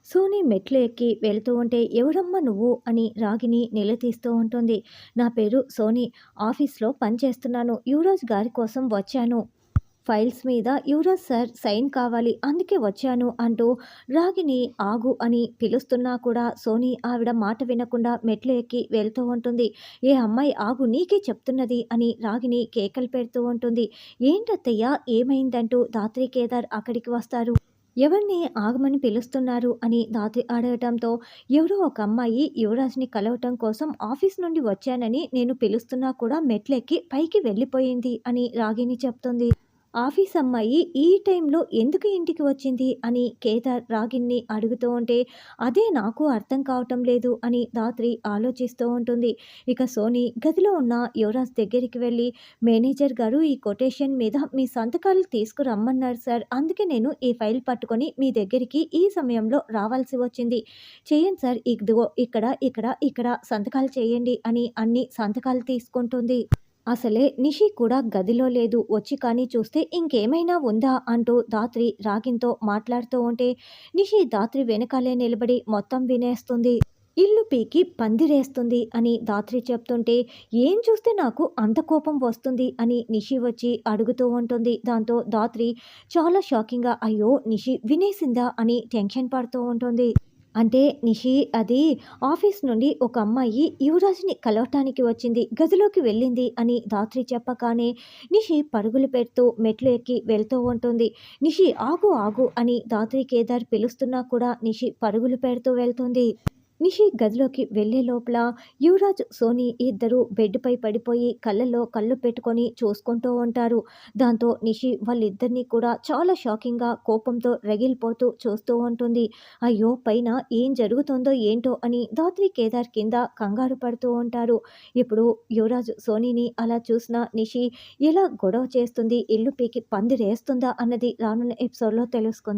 Sony మెట్లు ఎక్కి వెళ్తూ ఉంటే ఎవరమ్మా నువ్వు అని రాగిని నిలదీస్తూ ఉంటుంది. నా పేరు సోనీ. ఆఫీస్లో పనిచేస్తున్నాను. యువరాజ్ గారి కోసం వచ్చాను. ఫైల్స్ మీద యువరాజ్ సార్ సైన్ కావాలి, అందుకే వచ్చాను అంటూ రాగిని ఆగు అని పిలుస్తున్నా కూడా సోనీ ఆవిడ మాట వినకుండా మెట్లు ఎక్కి వెళ్తూ ఉంటుంది. ఏ అమ్మాయి ఆగు, నీకే చెప్తున్నది అని రాగిని కేకలు పెడుతూ ఉంటుంది. ఏంటత్తయ్య ఏమైందంటూ ధాత్రి కేదార్ అక్కడికి వస్తారు. ఎవరిని ఆగమని పిలుస్తున్నారు అని ధాత్రి అడగటంతో, ఎవరో ఒక అమ్మాయి యువరాజ్ని కలవటం కోసం ఆఫీస్ నుండి వచ్చానని నేను పిలుస్తున్నా కూడా మెట్లెక్కి పైకి వెళ్ళిపోయింది అని రాగిని చెప్తుంది. ఆఫీస్ అమ్మాయి ఈ టైంలో ఎందుకు ఇంటికి వచ్చింది అని కేదార్ రాగిన్ని అడుగుతూ ఉంటే, అదే నాకు అర్థం కావటం లేదు అని ధాత్రి ఆలోచిస్తూ ఉంటుంది. ఇక సోనీ గదిలో ఉన్న యువరాజ్ దగ్గరికి వెళ్ళి, మేనేజర్ గారు ఈ కొటేషన్ మీద మీ సంతకాలు తీసుకురమ్మన్నారు సార్, అందుకే నేను ఈ ఫైల్ పట్టుకొని మీ దగ్గరికి ఈ సమయంలో రావాల్సి వచ్చింది. చేయండి సార్, ఇదిగో ఇక్కడ ఇక్కడ ఇక్కడ సంతకాలు చేయండి అని అన్ని సంతకాలు తీసుకుంటుంది. అసలే నిషి కూడా గదిలో లేదు. వచ్చి కానీ చూస్తే ఇంకేమైనా ఉందా అంటూ ధాత్రి రాగిన్‌తో మాట్లాడుతూ ఉంటే, నిషి ధాత్రి వెనకాలే నిలబడి మొత్తం వినేస్తుంది. ఇల్లు పీకి పందిరేస్తుంది అని ధాత్రి చెప్తుంటే, ఏం చూస్తే నాకు అంత కోపం వస్తుంది అని నిషి వచ్చి అడుగుతూ ఉంటుంది. దాంతో ధాత్రి చాలా షాకింగ్‌గా అయ్యో! నిషి వినేసిందా అని టెన్షన్ పడుతూ ఉంటుంది. అంటే నిషి అది ఆఫీస్ నుండి ఒక అమ్మాయి యువరాజ్‌ని కలవటానికి వచ్చింది. గదిలోకి వెళ్ళింది అని ధాత్రి చెప్పగానే నిషి పరుగులు పెడుతూ మెట్లు ఎక్కి వెళ్తూ ఉంటుంది. నిషి ఆగు ఆగు అని ధాత్రి కేదార్ పిలుస్తున్నా కూడా నిషి పరుగులు పెడుతూ వెళ్తుంది. నిషి గదిలోకి వెళ్ళే లోపల యువరాజ్, సోనీ ఇద్దరు బెడ్‌పై పడిపోయి కళ్ళల్లో కళ్ళు పెట్టుకొని చూసుకుంటూ ఉంటారు. దాంతో నిషి వాళ్ళిద్దరిని కూడా చాలా షాకింగ్‌గా కోపంతో రగిలిపోతూ చూస్తూ ఉంటుంది. అయ్యో! పైన ఏం జరుగుతుందో ఏంటో అని ధాత్రి కేదార్ కింద కంగారు పడుతూ ఉంటారు. ఇప్పుడు యువరాజ్ సోనీని అలా చూసిన నిషి ఎలా గొడవ చేస్తుంది, ఇల్లు పీకి పందిరేస్తుందా అన్నది రానున్న ఎపిసోడ్‌లో తెలుసుకుందాం.